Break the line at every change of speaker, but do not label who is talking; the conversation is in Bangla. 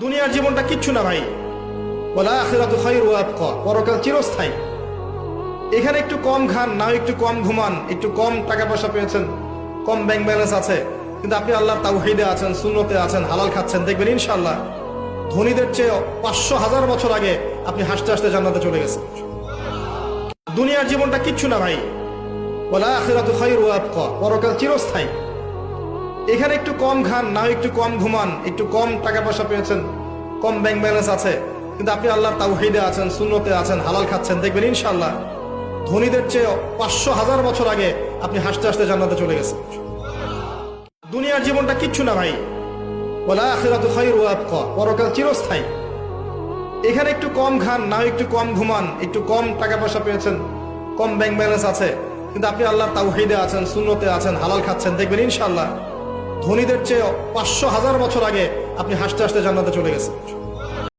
দুনিয়ার জীবনটা কিচ্ছু না ভাই, ওয়াল আখিরাতু খায়রু ওয়া আবকা, পরকাল চিরস্থায়ী। এখানে একটু কম খান, না একটু কম ঘুমান, একটু কম টাকা পয়সা পেয়েছেন, কম ব্যাংক ব্যালেন্স আছে, কিন্তু আপনি আল্লাহর তাওহীদে আছেন, সুন্নতে আছেন, হালাল খাচ্ছেন, দেখবেন ইনশাআল্লাহ ধনীদের চেয়ে 500,000 বছর আগে আপনি হাসতে হাসতে জান্নাতে চলে গেছেন। দুনিয়ার জীবনটা কিচ্ছু না ভাই, ওয়াল আখিরাতু খায়রু ওয়া আবকা, পরকাল চিরস্থায়ী। এখানে একটু কম খান, না একটু কম ঘুমান, একটু কম টাকা পয়সা পেয়েছেন, কম ব্যাংক ব্যালেন্স আছে, কিন্তু আপনি আল্লাহর তাওহীদে আছেন, সুন্নতে আছেন, হালাল খাচ্ছেন, দেখবেন ইনশাআল্লাহ ধনীদের চেয়ে 500,000 বছর আগে আপনি হাসতে হাসতে জান্নাতে চলে গেছেন। দুনিয়ার জীবনটা কিচ্ছু না ভাই, ওয়াল আখিরাতু খায়রু ওয়া আবকা, পরকাল চিরস্থায়ী। এখানে একটু কম খান, না একটু কম ঘুমান, একটু কম টাকা পয়সা পেয়েছেন, কম ব্যাংক ব্যালেন্স আছে, কিন্তু আপনি আল্লাহর তাওহীদে আছেন, সুন্নতে আছেন, হালাল খাচ্ছেন, দেখবেন ইনশাআল্লাহ ধনীদের চেয়ে 500,000 বছর আগে আপনি হাসতে হাসতে জান্নাতে চলে গেছেন।